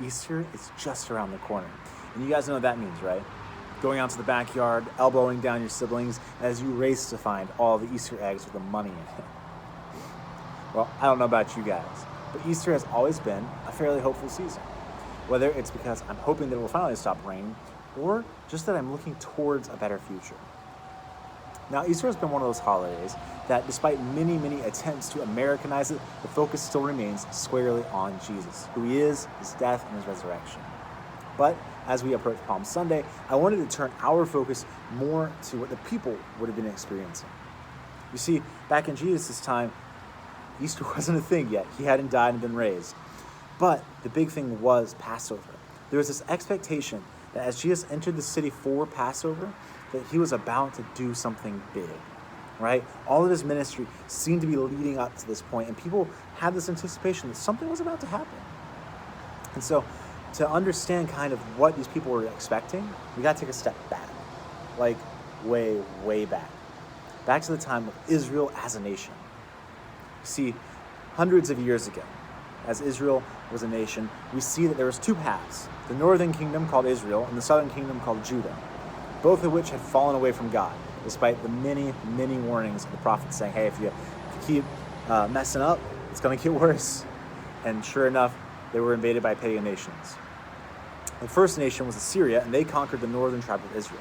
Easter is just around the corner. And you guys know what that means, right? Going out to the backyard, elbowing down your siblings as you race to find all the Easter eggs with the money in it. Well, I don't know about you guys, but Easter has always been a fairly hopeful season. Whether it's because I'm hoping that it will finally stop raining, or just that I'm looking towards a better future. Now, Easter has been one of those holidays that, despite many, many attempts to Americanize it, the focus still remains squarely on Jesus, who he is, his death, and his resurrection. But as we approach Palm Sunday, I wanted to turn our focus more to what the people would have been experiencing. You see, back in Jesus' time, Easter wasn't a thing yet. He hadn't died and been raised. But the big thing was Passover. There was this expectation that as Jesus entered the city for Passover, that he was about to do something big, right? All of his ministry seemed to be leading up to this point, and people had this anticipation that something was about to happen. And so, to understand kind of what these people were expecting, we got to take a step back, like way, way back to the time of Israel as a nation. See, hundreds of years ago, as Israel was a nation, we see that there was two paths, the northern kingdom called Israel and the southern kingdom called Judah, both of which had fallen away from God, despite the many, many warnings of the prophets saying, hey, if you keep messing up, it's going to get worse. And sure enough, they were invaded by pagan nations. The first nation was Assyria, and they conquered the northern tribe of Israel.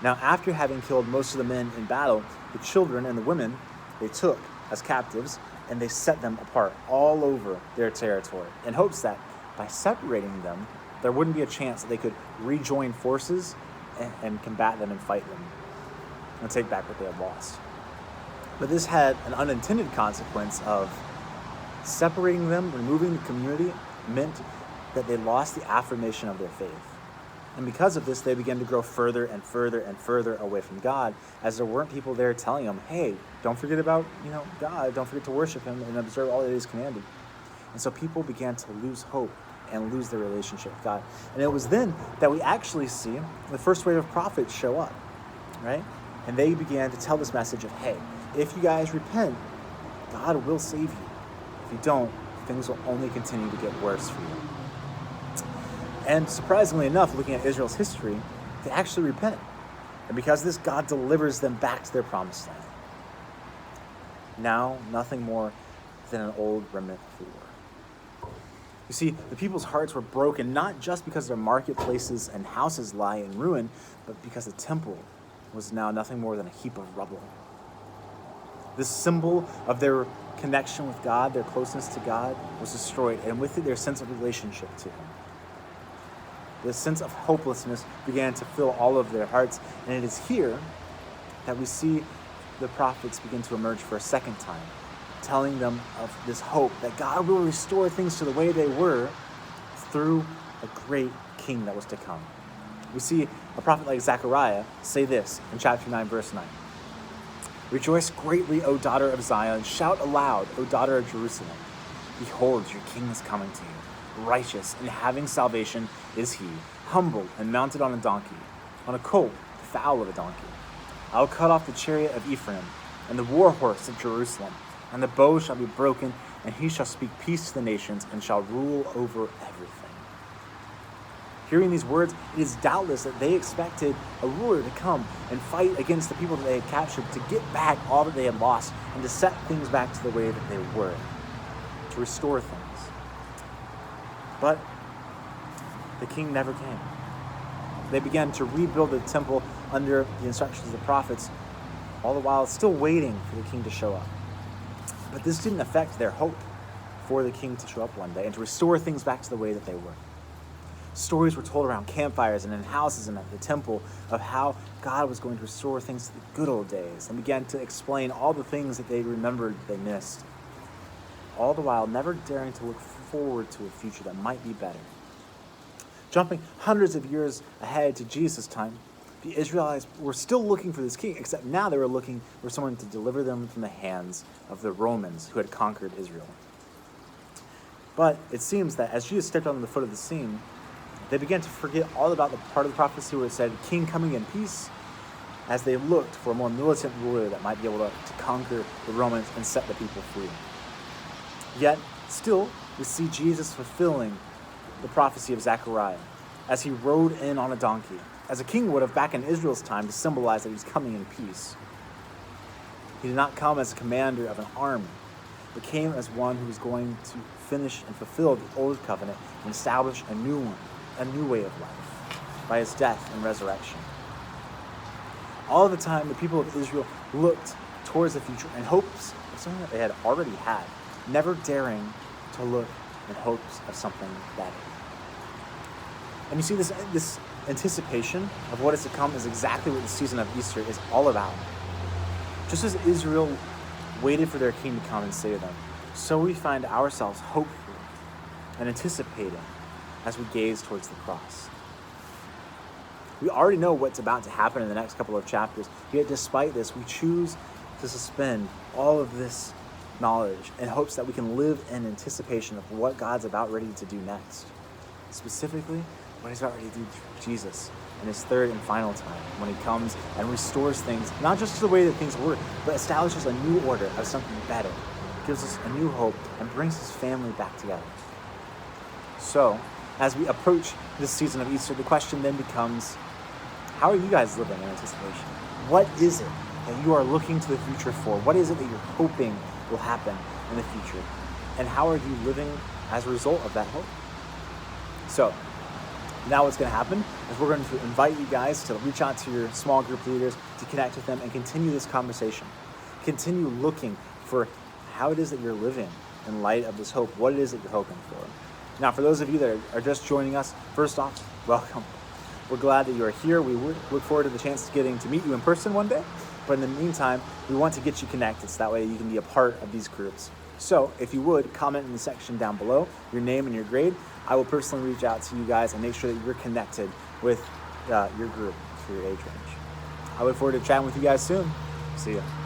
Now, after having killed most of the men in battle, the children and the women they took as captives, and they set them apart all over their territory in hopes that by separating them, there wouldn't be a chance that they could rejoin forces and combat them and fight them and take back what they had lost. But this had an unintended consequence of separating them, removing the community, meant that they lost the affirmation of their faith. And because of this, they began to grow further and further and further away from God, as there weren't people there telling them, hey, don't forget about, God, don't forget to worship him and observe all that he's commanded. And so people began to lose hope and lose their relationship with God. And it was then that we actually see the first wave of prophets show up, right? And they began to tell this message of, hey, if you guys repent, God will save you. If you don't, things will only continue to get worse for you. And surprisingly enough, looking at Israel's history, they actually repent. And because of this, God delivers them back to their promised land. Now, nothing more than an old remnant of war. You see, the people's hearts were broken, not just because their marketplaces and houses lie in ruin, but because the temple was now nothing more than a heap of rubble. This symbol of their connection with God, their closeness to God, was destroyed, and with it, their sense of relationship to him. This sense of hopelessness began to fill all of their hearts, and it is here that we see the prophets begin to emerge for a second time, telling them of this hope that God will restore things to the way they were through a great king that was to come. We see a prophet like Zechariah say this in chapter 9, verse 9. Rejoice greatly, O daughter of Zion. Shout aloud, O daughter of Jerusalem. Behold, your king is coming to you. Righteous and having salvation is he, humble and mounted on a donkey, on a colt, the foal of a donkey. I will cut off the chariot of Ephraim and the war horse of Jerusalem, and the bow shall be broken, and he shall speak peace to the nations and shall rule over everything. Hearing these words, it is doubtless that they expected a ruler to come and fight against the people that they had captured, to get back all that they had lost, and to set things back to the way that they were, to restore things. But the king never came. They began to rebuild the temple under the instructions of the prophets, all the while still waiting for the king to show up. But this didn't affect their hope for the king to show up one day and to restore things back to the way that they were. Stories were told around campfires and in houses and at the temple of how God was going to restore things to the good old days, and began to explain all the things that they remembered they missed, all the while never daring to look forward to a future that might be better. Jumping hundreds of years ahead to Jesus' time, the Israelites were still looking for this king, except now they were looking for someone to deliver them from the hands of the Romans who had conquered Israel. But it seems that as Jesus stepped on the foot of the scene, they began to forget all about the part of the prophecy where it said, king coming in peace, as they looked for a more militant ruler that might be able to conquer the Romans and set the people free. Yet, still, we see Jesus fulfilling the prophecy of Zechariah as he rode in on a donkey, as a king would have back in Israel's time to symbolize that he's coming in peace. He did not come as a commander of an army, but came as one who was going to finish and fulfill the old covenant and establish a new one, a new way of life, by his death and resurrection. All the time, the people of Israel looked towards the future in hopes of something that they had already had, never daring to look in hopes of something better. And you see, this anticipation of what is to come is exactly what the season of Easter is all about. Just as Israel waited for their king to come and save them, so we find ourselves hopeful and anticipating as we gaze towards the cross. We already know what's about to happen in the next couple of chapters, yet despite this, we choose to suspend all of this knowledge in hopes that we can live in anticipation of what God's about ready to do next. Specifically, what he's about ready to do through Jesus in his third and final time, when he comes and restores things, not just to the way that things were, but establishes a new order of something better, gives us a new hope, and brings his family back together. So, as we approach this season of Easter, the question then becomes, how are you guys living in anticipation? What is it that you are looking to the future for? What is it that you're hoping will happen in the future? And how are you living as a result of that hope? So, now what's going to happen is we're going to invite you guys to reach out to your small group leaders, to connect with them and continue this conversation. Continue looking for how it is that you're living in light of this hope, what it is that you're hoping for. Now, for those of you that are just joining us, first off, welcome. We're glad that you are here. We look forward to the chance of getting to meet you in person one day. But in the meantime, we want to get you connected so that way you can be a part of these groups. So if you would, comment in the section down below, your name and your grade. I will personally reach out to you guys and make sure that you're connected with your group for your age range. I look forward to chatting with you guys soon. See ya.